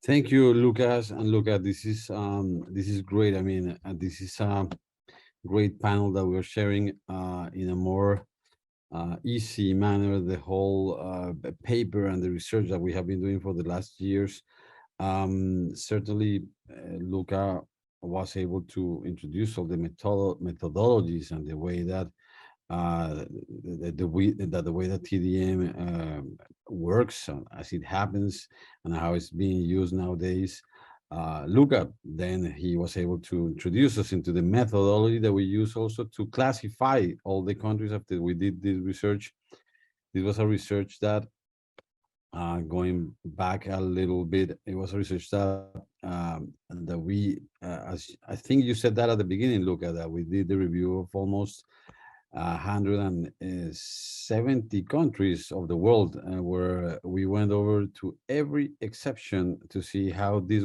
Thank you, Lucas. And Luca, this is great. I mean, this is a great panel that we're sharing in a more easy manner. The whole paper and the research that we have been doing for the last years. Certainly, Luca was able to introduce all the methodologies and the way that the way that TDM works as it happens and how it's being used nowadays. Luca, then he was able to introduce us into the methodology that we use also to classify all the countries after we did this research. This was a research that, going back a little bit, it was a research that we, as I think you said that at the beginning, Luca, that we did the review of almost 170 countries of the world, where we went over to every exception to see how which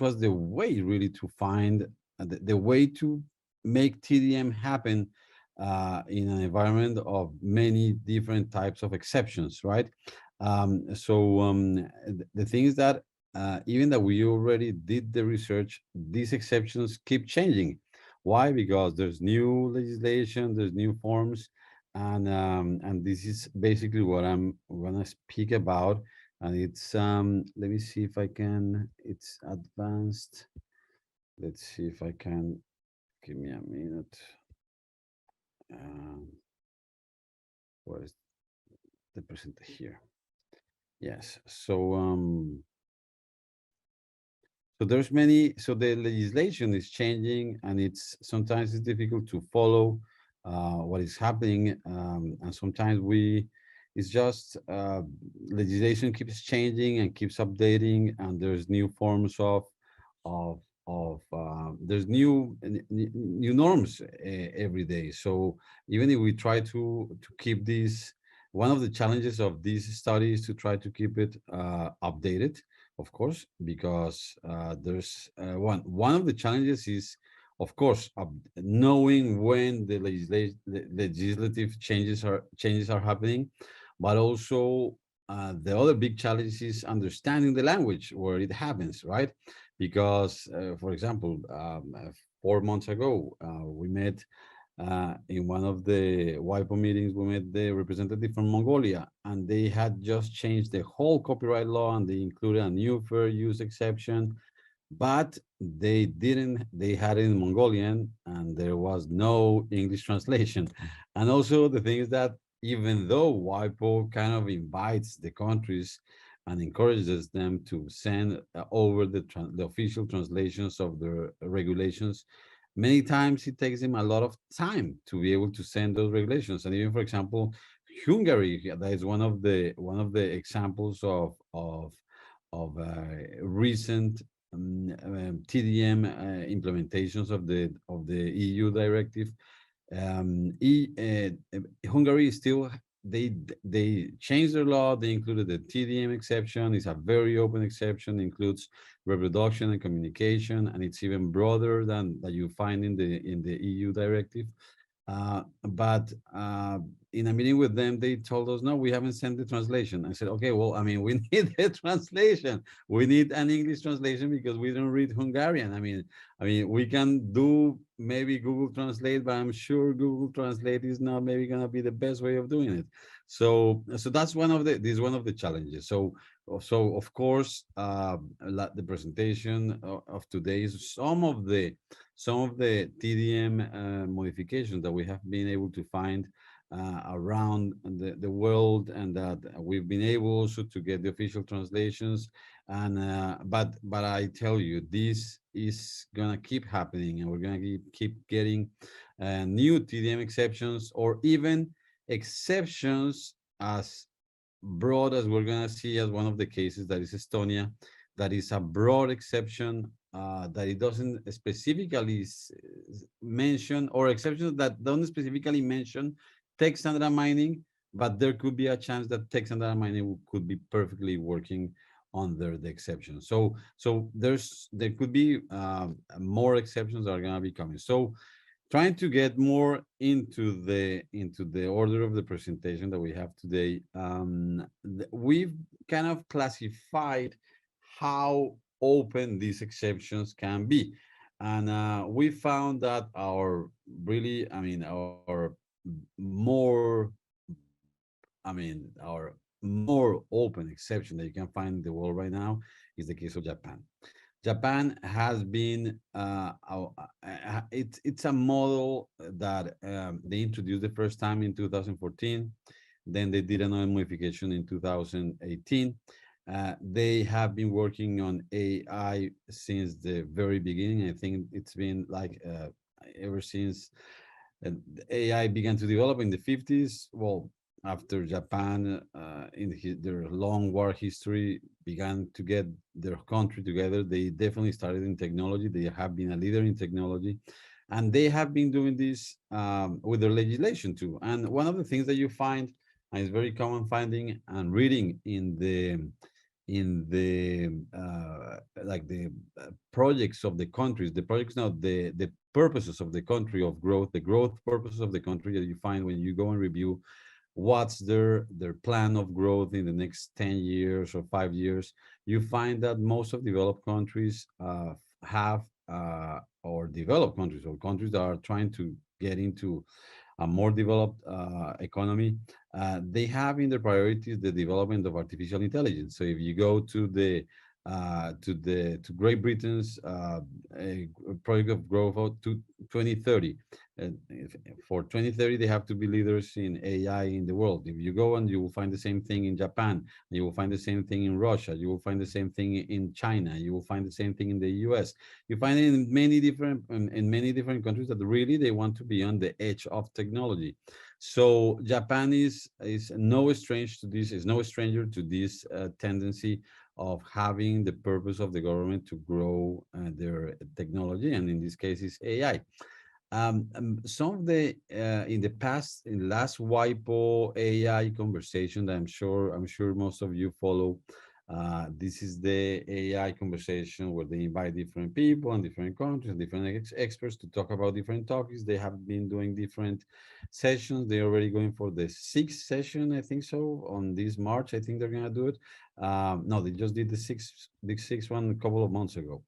was the way really to find the way to make TDM happen in an environment of many different types of exceptions, right? The thing is that even that we already did the research, these exceptions keep changing. Why? Because there's new legislation, there's new forms, and this is basically what I'm gonna speak about. And it's let me see if I can. It's advanced. Let's see if I can. Give me a minute. Where is the presenter here? Yes. So there's many. So the legislation is changing, and sometimes it's difficult to follow what is happening, and sometimes it's just legislation keeps changing and keeps updating, and there's new forms of there's new norms every day. So even if we try to keep these, one of the challenges of this study is to try to keep it updated, of course, because there's one of the challenges is, of course, knowing when the legislative changes are happening, but also the other big challenge is understanding the language where it happens, right? Because, for example, 4 months ago, we met in one of the WIPO meetings, we met the representative from Mongolia, and they had just changed the whole copyright law, and they included a new fair use exception, but they had it in Mongolian, and there was no English translation. And also the thing is that even though WIPO kind of invites the countries and encourages them to send over the official translations of the regulations, many times it takes them a lot of time to be able to send those regulations. And even, for example, Hungary, that is one of the examples of recent TDM implementations of the EU directive. Hungary still, they changed their law. They included the TDM exception. It's a very open exception, includes reproduction and communication, and it's even broader than that you find in the EU directive. But in a meeting with them, they told us, no, we haven't sent the translation. I said, okay, well, I mean, we need a translation. We need an English translation because we don't read Hungarian. I mean, we can do maybe Google Translate, but I'm sure Google Translate is not maybe gonna be the best way of doing it. So that's one of the challenges. So of course, the presentation of today is some of the TDM modifications that we have been able to find around the world, and that we've been able also to get the official translations. And but I tell you, this is gonna keep happening, and we're gonna keep getting new TDM exceptions, or even exceptions as broad as we're gonna see as one of the cases, that is Estonia, that is a broad exception, that it doesn't specifically mention, or exceptions that don't specifically mention text and data mining, but there could be a chance that text and data mining could be perfectly working under the exception. So there could be more exceptions that are going to be coming. So trying to get more into the order of the presentation that we have today. We've kind of classified how open these exceptions can be, and we found that our really, I mean, our more, our more open exception that you can find in the world right now is the case of Japan. Japan has been it's a model that they introduced the first time in 2014. Then they did another modification in 2018. They have been working on AI since the very beginning. I think it's been like ever since AI began to develop in the 50s. Well, after Japan, their long war history, began to get their country together, they definitely started in technology. They have been a leader in technology, and they have been doing this with their legislation too. And one of the things that you find, and it's very common finding and reading in the like the projects of the countries, the projects now, the purposes of the country of growth, the growth purposes of the country that you find when you go and review what's their plan of growth in the next 10 years or 5 years, you find that most of developed countries have or developed countries or countries that are trying to get into a more developed economy, they have in their priorities the development of artificial intelligence. So if you go to to Great Britain's a project of growth to 2030, for 2030 they have to be leaders in AI in the world. If you go and you will find the same thing in Japan, you will find the same thing in Russia, you will find the same thing in China, you will find the same thing in the US. You find it in many different countries that really they want to be on the edge of technology. So Japan is no strange to this, is no stranger to this tendency of having the purpose of the government to grow their technology, and in this case is AI. Some of the in the past, in last WIPO AI conversation that I'm sure most of you follow. This is the AI conversation where they invite different people and different countries and different experts to talk about different topics. They have been doing different sessions. They're already going for the sixth session, I think so, on this March. I think they're gonna do it. No, they just did the sixth one a couple of months ago.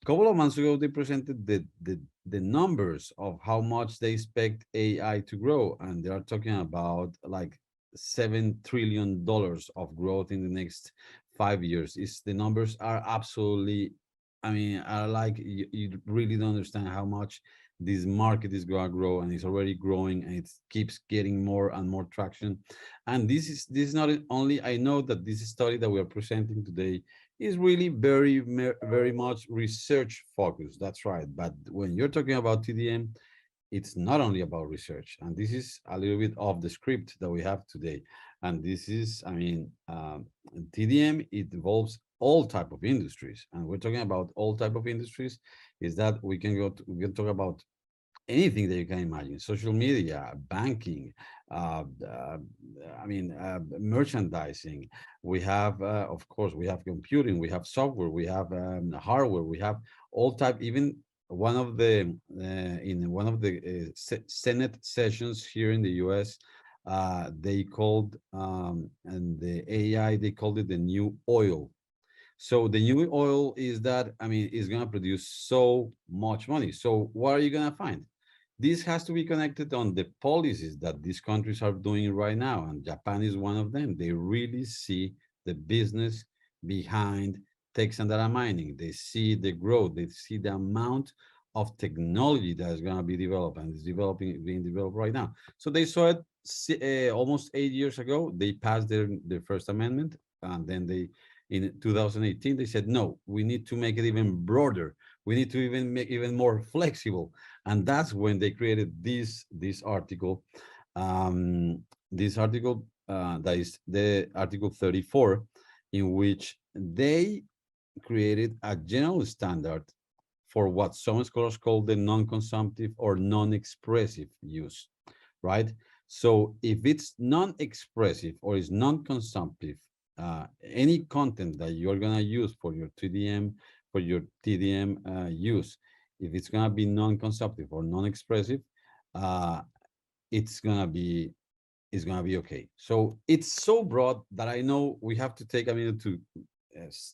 A couple of months ago, they presented the numbers of how much they expect AI to grow, and they are talking about like $7 trillion of growth in the next 5 years. Is the numbers are absolutely, I mean, are like you really don't understand how much this market is going to grow, and it's already growing, and it keeps getting more and more traction. And this is not only, I know that this study that we are presenting today is really very much research focused. That's right. But when you're talking about TDM, it's not only about research, and this is a little bit off the script that we have today. And this is, I mean, TDM, it involves all type of industries, and we're talking about all type of industries. Is that we can we can talk about anything that you can imagine: social media, banking, merchandising. We have, of course, we have computing, we have software, we have hardware, we have all type. Even one of the in one of the Senate sessions here in the U.S., they called and the AI, they called it the new oil. So the new oil is that, I mean, is going to produce so much money. So what are you going to find? This has to be connected on the policies that these countries are doing right now, and Japan is one of them. They really see the business behind text and data mining. They see the growth. They see the amount of technology that is going to be developed and is being developed right now. So they saw it almost 8 years ago. They passed their first amendment, and then they, in 2018, they said, no, we need to make it even broader. We need to even make even more flexible. And that's when they created this article. This article that is the Article 34, in which they created a general standard for what some scholars call the non-consumptive or non-expressive use, right? So if it's non-expressive or is non-consumptive, any content that you're gonna use for your TDM use if it's gonna be non-consumptive or non-expressive, uh, it's gonna be okay. So it's so broad that I know we have to take a minute to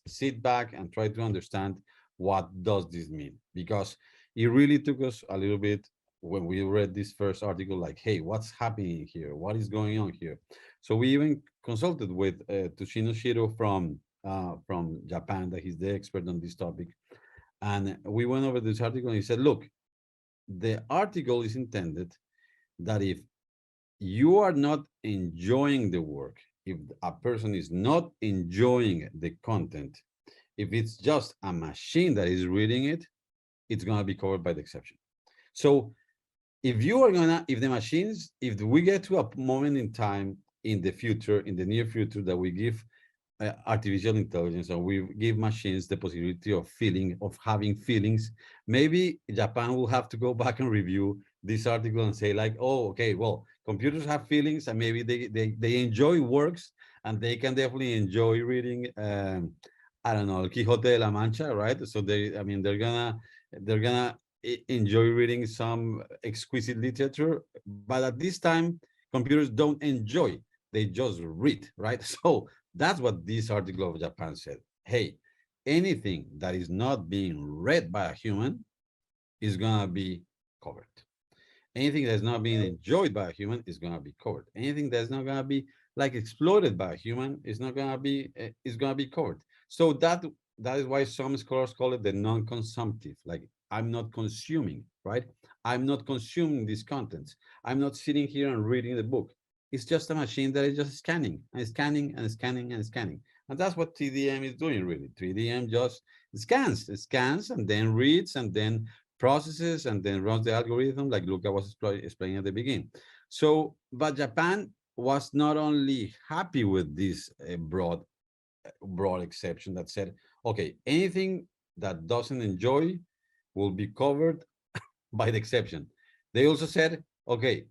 sit back and try to understand what does this mean, because it really took us a little bit when we read this first article, like, hey, what's happening here? What is going on here? So we even consulted with Toshino Shiro from Japan, that he's the expert on this topic. And we went over this article and he said, look, the article is intended that if you are not enjoying the work, if a person is not enjoying the content, if it's just a machine that is reading it, it's going to be covered by the exception. So if you are gonna, if the machines, if we get to a moment in time in the future, in the near future, that we give artificial intelligence, and we give machines the possibility of feeling, of having feelings, maybe Japan will have to go back and review this article and say, like, oh, okay, well, computers have feelings, and maybe they enjoy works, and they can definitely enjoy reading I don't know, Quixote de la Mancha, right? So they, I mean, they're gonna enjoy reading some exquisite literature, but at this time computers don't enjoy, they just read, right? So that's what this article of Japan said. Hey, anything that is not being read by a human is gonna be covered. Anything that's not being enjoyed by a human is gonna be covered. Anything that's not gonna be like exploited by a human is not gonna be is gonna be covered. So that is why some scholars call it the non-consumptive. Like, I'm not consuming, right? I'm not consuming these contents. I'm not sitting here and reading the book. It's just a machine that is just scanning and scanning and scanning and scanning. And that's what TDM is doing, really. TDM just scans and then reads and then processes and then runs the algorithm, like Luca was explaining at the beginning. So, but Japan was not only happy with this broad exception that said, okay, anything that doesn't enjoy will be covered by the exception. They also said, okay,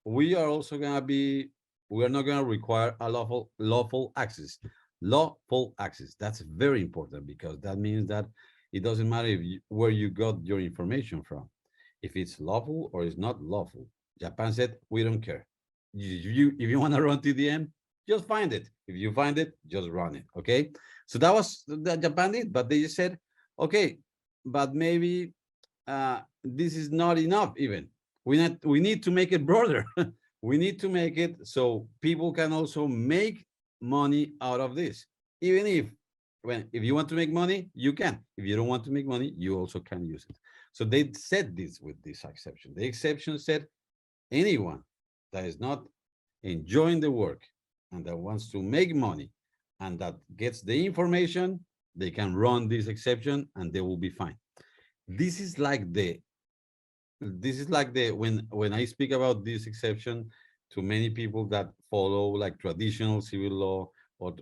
we are also going to be, we are not going to require a lawful access. Lawful access. That's very important, because that means that it doesn't matter where you got your information from, if it's lawful or it's not lawful. Japan said, we don't care. If you want to run TDM, just find it. If you find it, just run it. Okay. So that was that Japan did, but they just said, okay, but maybe this is not enough. Even we need to make it broader. We need to make it so people can also make money out of this. Even if you want to make money, you can. If you don't want to make money, you also can use it. So they said this with this exception. The exception said anyone that is not enjoying the work and that wants to make money and that gets the information, they can run this exception and they will be fine. This is like the when I speak about this exception to many people that follow like traditional civil law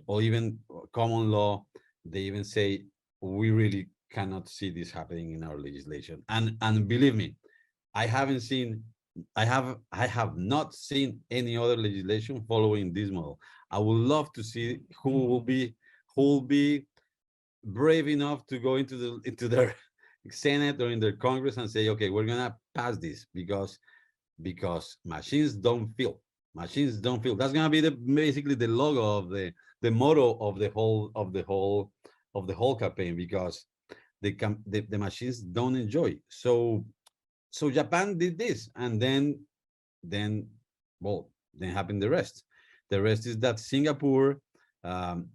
or even common law, they even say we really cannot see this happening in our legislation. And believe me, I haven't seen I have not seen any other legislation following this model. I would love to see who will be brave enough to go into their Senate or in their Congress and say, okay, we're gonna pass this because machines don't feel. Machines don't feel. That's gonna be basically the logo of the motto of the whole campaign, because the machines don't enjoy. So Japan did this, and then well, then happened the rest. The rest is that Singapore,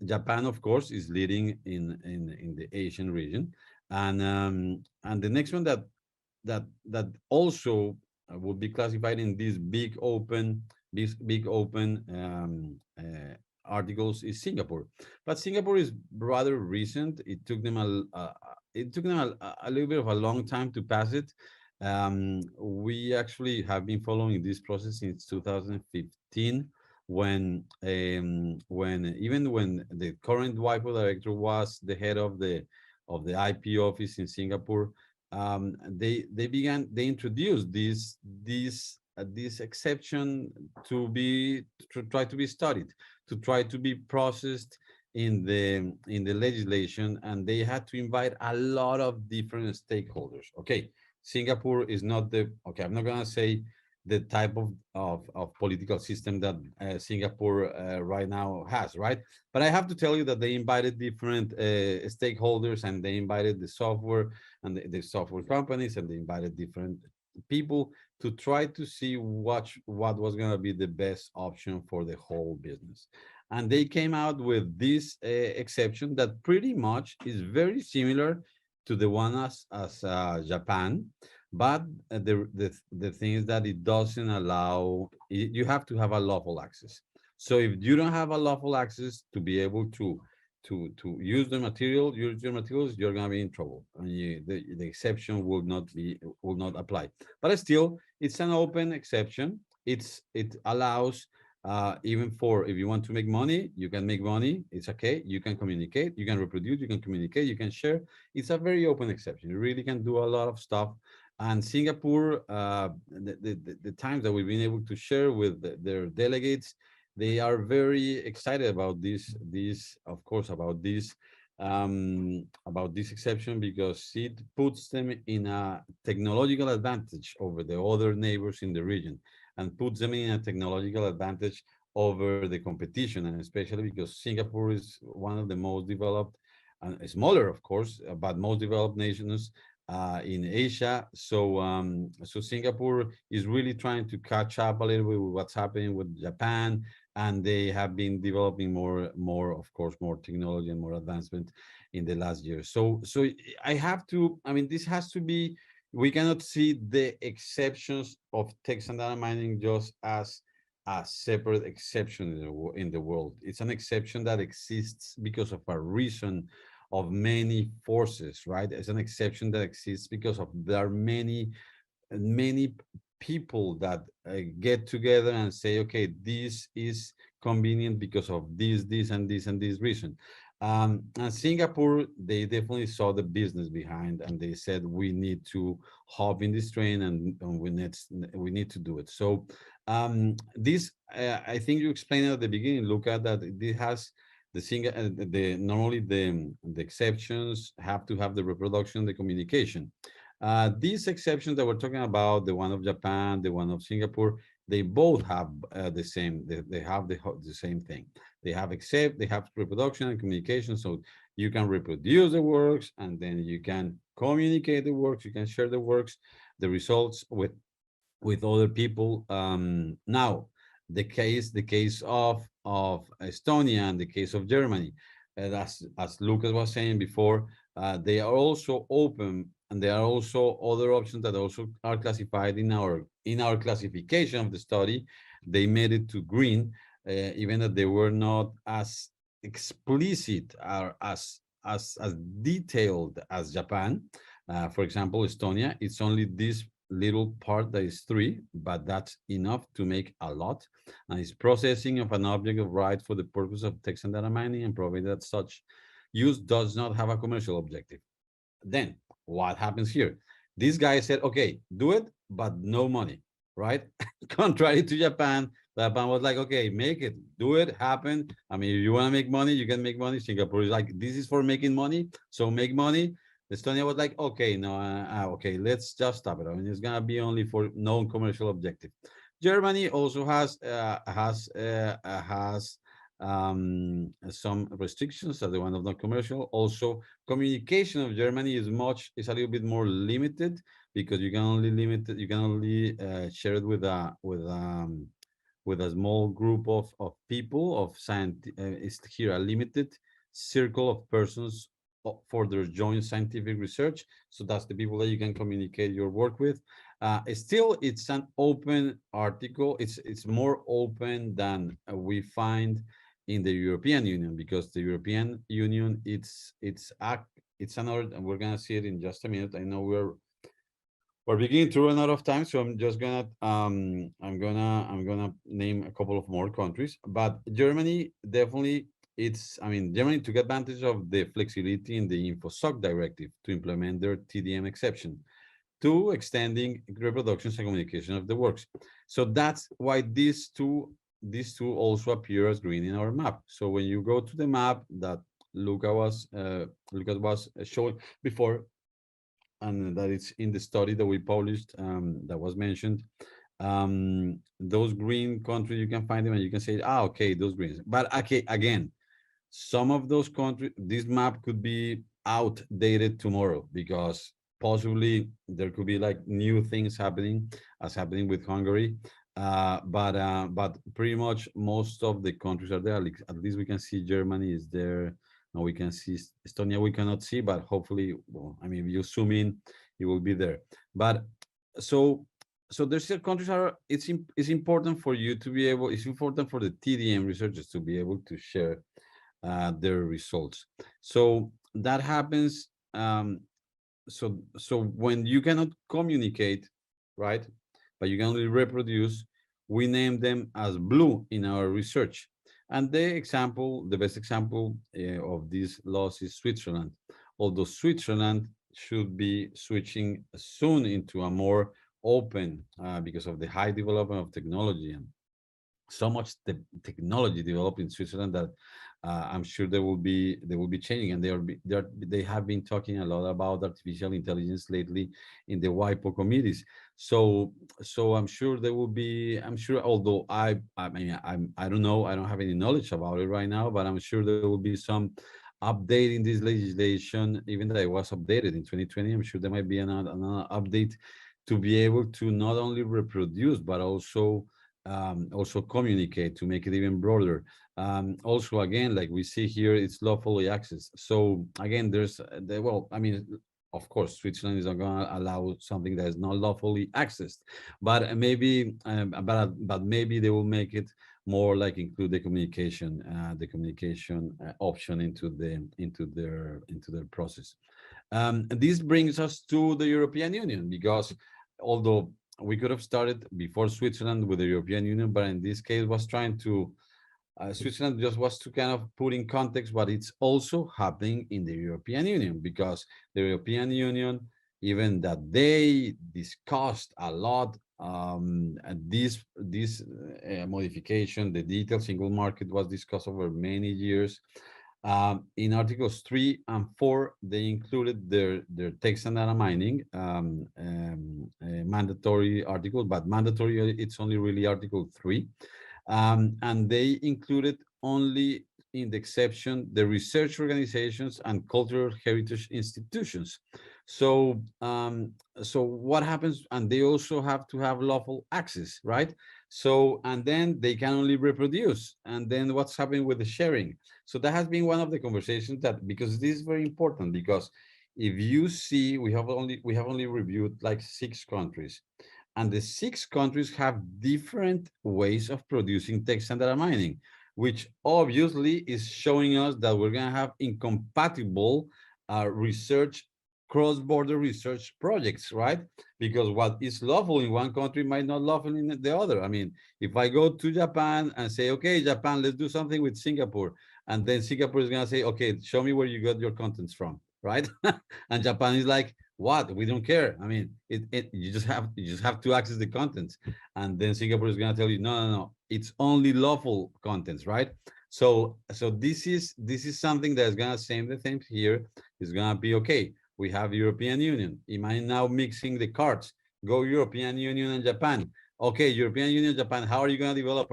Japan, of course, is leading in the Asian region, and the next one that also would be classified in these big open articles is Singapore. But Singapore is rather recent. It took them a little bit of a long time to pass it. We actually have been following this process since 2015, when even when the current WIPO director was the head of the IP office in Singapore. They introduced this exception to try to be studied, to try to be processed in the legislation, and they had to invite a lot of different stakeholders. Okay, Singapore is not the, okay, I'm not gonna say the type of political system that Singapore right now has, right? But I have to tell you that they invited different stakeholders, and they invited the software and the software companies, and they invited different people to try to see what was going to be the best option for the whole business. And they came out with this exception that pretty much is very similar to the one as Japan, but the thing is that it doesn't allow, you have to have a lawful access. So if you don't have a lawful access to be able to use the material, use your materials, you're gonna be in trouble, and the exception will not apply. But still, it's an open exception. It allows even for, if you want to make money, you can make money. It's okay. You can communicate, you can reproduce, you can communicate, you can share. It's a very open exception. You really can do a lot of stuff. And Singapore, the times that we've been able to share with their delegates, they are very excited about this, of course, about this exception, because it puts them in a technological advantage over the other neighbors in the region, and puts them in a technological advantage over the competition, and especially because Singapore is one of the most developed, and smaller, of course, but most developed nations in Asia. So Singapore is really trying to catch up a little bit with what's happening with Japan, and they have been developing more, of course, more technology and more advancement in the last year. So I have to, I mean, this has to be, we cannot see the exceptions of text and data mining just as a separate exception in the world. It's an exception that exists because of a reason of many forces, right? It's an exception that exists because of there are many people that get together and say, okay, this is convenient because of this and this reason. And Singapore, they definitely saw the business behind, and they said we need to hop in this train, and we need to do it. So this, I think you explained at the beginning, Luca, that this has the normally the exceptions have to have the reproduction, the communication. These exceptions that we're talking about, the one of Japan, the one of Singapore, they both have the same. They have the same thing. They have they have reproduction and communication. So you can reproduce the works, and then you can communicate the works. You can share the works, the results with other people. Now, the case of Estonia and the case of Germany, as Lucas was saying before, they are also open, and there are also other options that also are classified in our classification of the study. They made it to green, even that they were not as explicit or as detailed as Japan. For example, Estonia, it's only this little part that is 3, but that's enough to make a lot. And it's processing of an object of right for the purpose of text and data mining, and provided that such use does not have a commercial objective. Then what happens here? This guy said, okay, do it, but no money, right? Contrary to Japan, Japan was like, okay, make it, do it, happen. I mean, if you want to make money, you can make money. Singapore is like, this is for making money, so make money. Estonia was like, okay, no, okay, let's just stop it. I mean, it's gonna be only for non-commercial objective. Germany also has some restrictions as the one of non-commercial. Also, communication of Germany is a little bit more limited, because you can only share it with a small group of people of is here a limited circle of persons for their joint scientific research. So that's the people that you can communicate your work with. Still, it's an open article. It's more open than we find in the European Union, because the European Union, it's another, and we're gonna see it in just a minute. I know we're beginning to run out of time, so I'm just gonna I'm gonna name a couple of more countries. But Germany definitely, I mean, Germany took advantage of the flexibility in the InfoSoc directive to implement their TDM exception to extending reproductions and communication of the works. So that's why these two also appear as green in our map. So when you go to the map that Lucas was showing before, and that it's in the study that we published, that was mentioned. Those green countries, you can find them and you can say, ah, okay, those greens. But okay, again, some of those countries, this map could be outdated tomorrow because possibly there could be like new things happening, as happening with Hungary. But pretty much most of the countries are there. Like, at least we can see Germany is there. Now we can see Estonia. We cannot see, but hopefully, well, I mean, if you zoom in, it will be there. But so there's still countries are. It's important for you to be able. It's important for the TDM researchers to be able to share their results. So that happens. So when you cannot communicate, right, but you can only reproduce, we name them as blue in our research. And the best example of this loss is Switzerland. Although Switzerland should be switching soon into a more open, because of the high development of technology and so much the technology developed in Switzerland that I'm sure they will be changing, and they have been talking a lot about artificial intelligence lately in the WIPO committees. So I'm sure there will be. I'm sure, although I mean I don't know, I don't have any knowledge about it right now, but I'm sure there will be some update in this legislation, even that it was updated in 2020. I'm sure there might be another update to be able to not only reproduce but also communicate, to make it even broader. Also, again, like we see here, it's lawfully accessed. So again, well, I mean, of course, Switzerland is not going to allow something that is not lawfully accessed, but but maybe they will make it more like include the communication option into their process. This brings us to the European Union, because although we could have started before Switzerland with the European Union, but in this case was trying to Switzerland just was to kind of put in context what it's also happening in the European Union, because the European Union, even that they discussed a lot this modification, the digital single market was discussed over many years. In Articles 3 and 4, they included their text and data mining mandatory article, but mandatory, it's only really Article 3. And they included only in the exception the research organizations and cultural heritage institutions. So what happens? And they also have to have lawful access, right? So, and then they can only reproduce. And then what's happening with the sharing? So that has been one of the conversations that, because this is very important, because if you see, we have only reviewed like 6 countries, and the 6 countries have different ways of producing text and data mining, which obviously is showing us that we're going to have incompatible research, cross-border research projects, right? Because what is lawful in one country might not lawful in the other. I mean, if I go to Japan and say, okay, Japan, let's do something with Singapore, and then Singapore is going to say, okay, show me where you got your contents from, right? And Japan is like, what? We don't care. I mean, you just have to access the contents, and then Singapore is going to tell you, no, it's only lawful contents, right? So this is something that's going to say the same here. Is going to be okay. We have European Union. Imagine now mixing the cards. Go European Union and Japan. Okay, European Union, Japan. How are you going to develop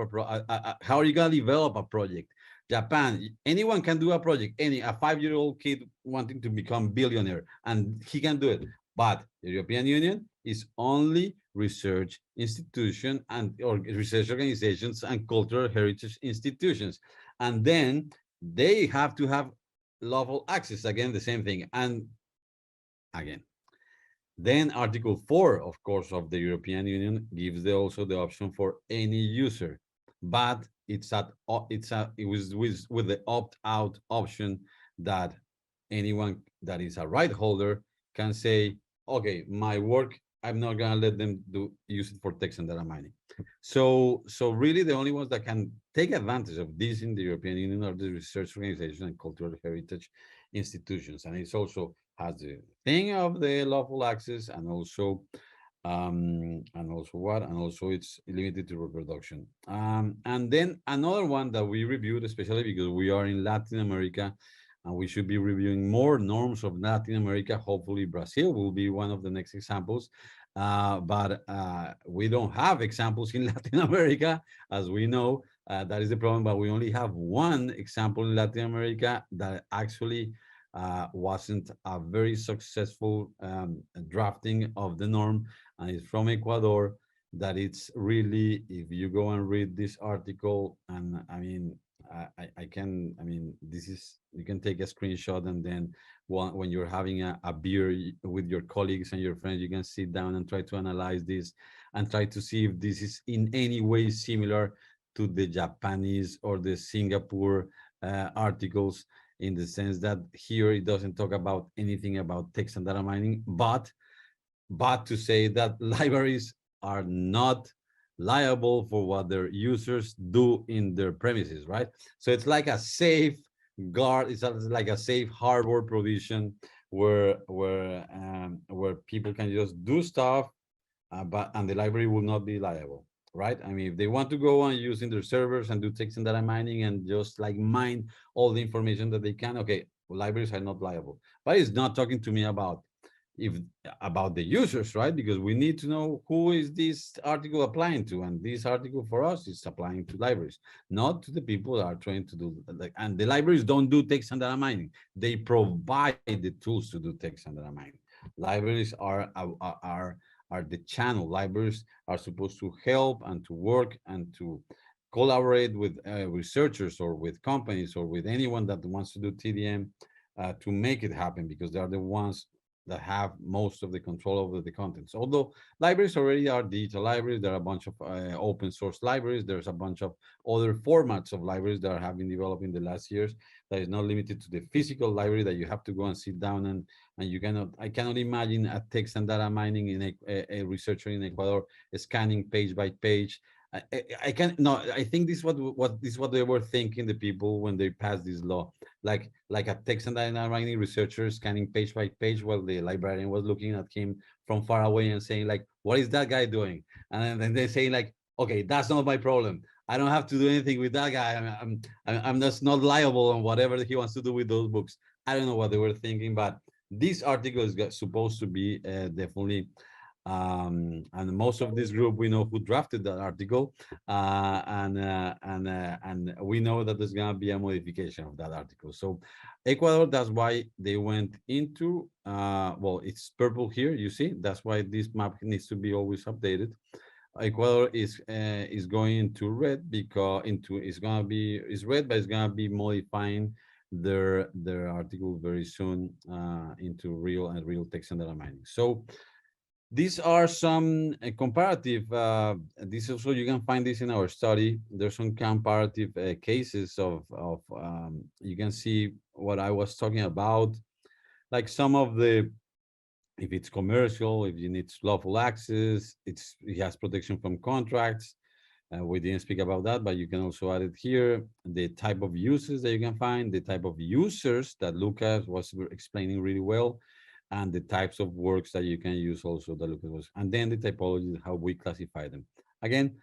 a project? Japan, anyone can do a project. A 5-year-old kid wanting to become billionaire, and he can do it. But the European Union is only research institution or research organizations and cultural heritage institutions, and then they have to have lawful access. Again, the same thing. And again, then Article 4, of course, of the European Union gives also the option for any user, but it was with the opt-out option that anyone that is a right holder can say, okay, my work, I'm not gonna let them use it for text and data mining. So really the only ones that can take advantage of this in the European Union are the research organizations and cultural heritage institutions. And it's also has the thing of the lawful access, and also it's limited to reproduction. And then another one that we reviewed, especially because we are in Latin America, and we should be reviewing more norms of Latin America. Hopefully, Brazil will be one of the next examples. But we don't have examples in Latin America, as we know. That is the problem, but we only have one example in Latin America that actually wasn't a very successful drafting of the norm, and it's from Ecuador. That it's really, if you go and read this article, and I mean, I can, I mean, this is, you can take a screenshot, and then when you're having a beer with your colleagues and your friends, you can sit down and try to analyze this and try to see if this is in any way similar to the Japanese or the Singapore articles, in the sense that here it doesn't talk about anything about text and data mining, but to say that libraries are not liable for what their users do in their premises, right? So it's like a safe guard, it's like a safe harbor provision where people can just do stuff, and the library will not be liable, right? I mean, if they want to go on using their servers and do text and data mining and just like mine all the information that they can, okay, well, libraries are not liable. But it's not talking to me about if about the users, right? Because we need to know who is this article applying to, and this article for us is applying to libraries, not to the people that are trying to do like. And the libraries don't do text and data mining; they provide the tools to do text and data mining. Libraries are the channel. Libraries are supposed to help and to work and to collaborate with researchers or with companies or with anyone that wants to do TDM to make it happen, because they are the ones that have most of the control over the contents. Although libraries already are digital libraries, there are a bunch of open source libraries. There's a bunch of other formats of libraries that have been developed in the last years that is not limited to the physical library that you have to go and sit down and you cannot. I cannot imagine a text and data mining in a researcher in Ecuador scanning page by page. I can no. I think this is what this is what they were thinking, the people, when they passed this law, like a text and data mining researcher scanning page by page while the librarian was looking at him from far away and saying like, "What is that guy doing?" And then they say like, "Okay, that's not my problem. I don't have to do anything with that guy. I'm just not liable on whatever he wants to do with those books." I don't know what they were thinking, but this article is supposed to be definitely and most of this group, we know who drafted that article, and we know that there's gonna be a modification of that article. So Ecuador, that's why they went into well, it's purple here, you see, that's why this map needs to be always updated. Ecuador is going into red because it's red, but it's gonna be modifying their article very soon into real text and data mining. So these are some comparative, this also, you can find this in our study. There's some comparative cases of you can see what I was talking about, like some of the, if it's commercial, if you need lawful access, it has protection from contracts. We didn't speak about that, but you can also add it here. The type of uses that you can find, the type of users that Lucas was explaining really well, and the types of works that you can use also that Lucas was, and then the typology, how we classify them. Again,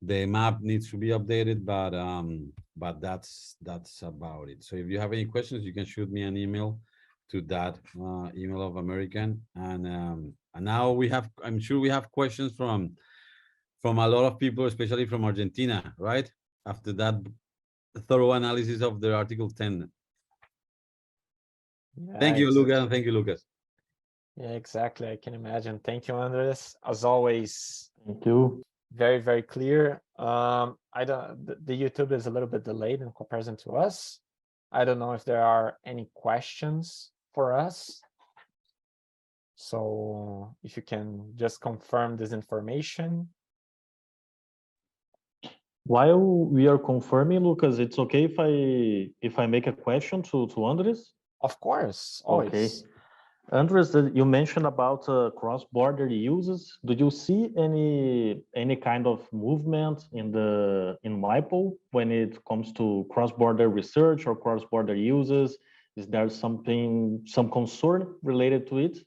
the map needs to be updated, but that's about it. So if you have any questions, you can shoot me an email to that email of American, and now we have, I'm sure we have questions from a lot of people, especially from Argentina, right? After that thorough analysis of the Article 10. Yeah, Thank you, Lucas, and thank you, Lucas. Yeah, exactly. I can imagine. Thank you, Andres. As always, Thank you. very, very clear. I don't. The YouTube is a little bit delayed in comparison to us. I don't know if there are any questions for us. So if you can just confirm this information. While we are confirming, Lucas, it's okay if I make a question to Andres? Of course, always. Okay. Andres, you mentioned about cross-border uses. Do you see any kind of movement in MIPO when it comes to cross-border research or cross-border uses? Is there some concern related to it?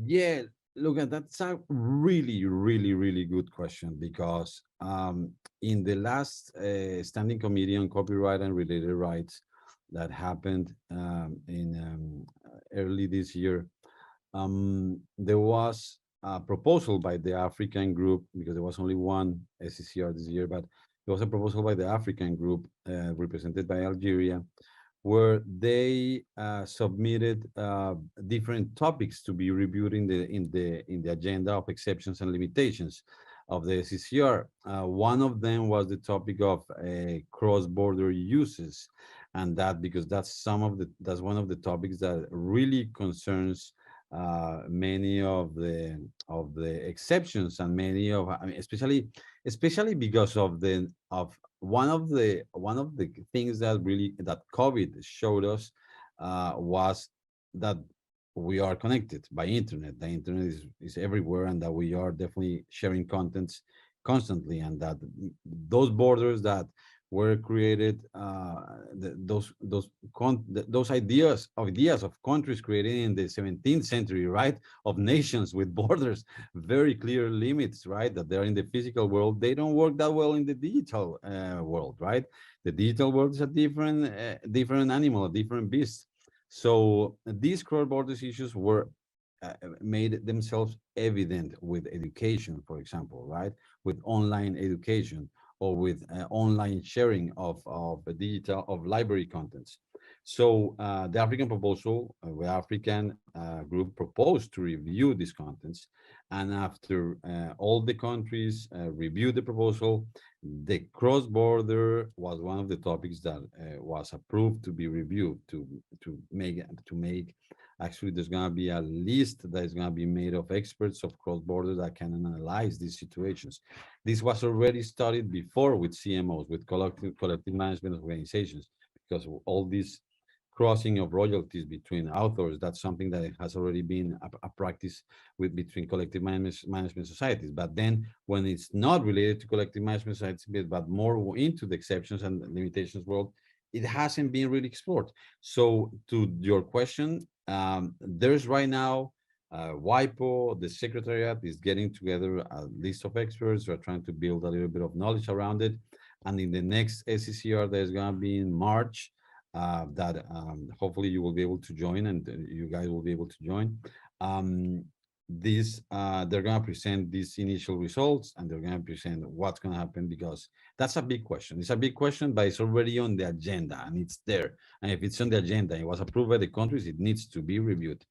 Yeah, look, that's a really good question, because in the last Standing Committee on Copyright and Related Rights, that happened in early this year, there was a proposal by the African group, because there was only one SCCR this year, but there was a proposal by the African group represented by Algeria, where they submitted different topics to be reviewed in the agenda of exceptions and limitations of the SCCR. One of them was the topic of cross-border uses, and that because that's one of the topics that really concerns many of the exceptions, and many of, I mean, especially because of one of the things that COVID showed us was that we are connected by internet. The internet is everywhere, and that we are definitely sharing contents constantly, and that those borders that were created, those ideas of countries created in the 17th century, right, of nations with borders, very clear limits, right, that they're in the physical world, they don't work that well in the digital world, right? The digital world is a different animal, a different beast. So these cross borders issues were made themselves evident with education, for example, right, with online education, or with online sharing of library contents. So the African proposal, the African group proposed to review these contents, and after all the countries reviewed the proposal, the cross-border was one of the topics that was approved to be reviewed, to make. Actually, there's going to be a list that is going to be made of experts of cross-border that can analyze these situations. This was already studied before with CMOs, with collective management organizations, because all this crossing of royalties between authors, that's something that has already been a practice between collective management societies. But then when it's not related to collective management societies, but more into the exceptions and limitations world, it hasn't been really explored. So to your question, there's right now WIPO, the Secretariat is getting together a list of experts. We're trying to build a little bit of knowledge around it. And in the next SCCR, there's going to be in March, that hopefully you will be able to join, and you guys will be able to join. They're going to present these initial results, and they're going to present what's going to happen, because that's a big question. It's a big question, but it's already on the agenda, and it's there. And if it's on the agenda, it was approved by the countries, it needs to be reviewed.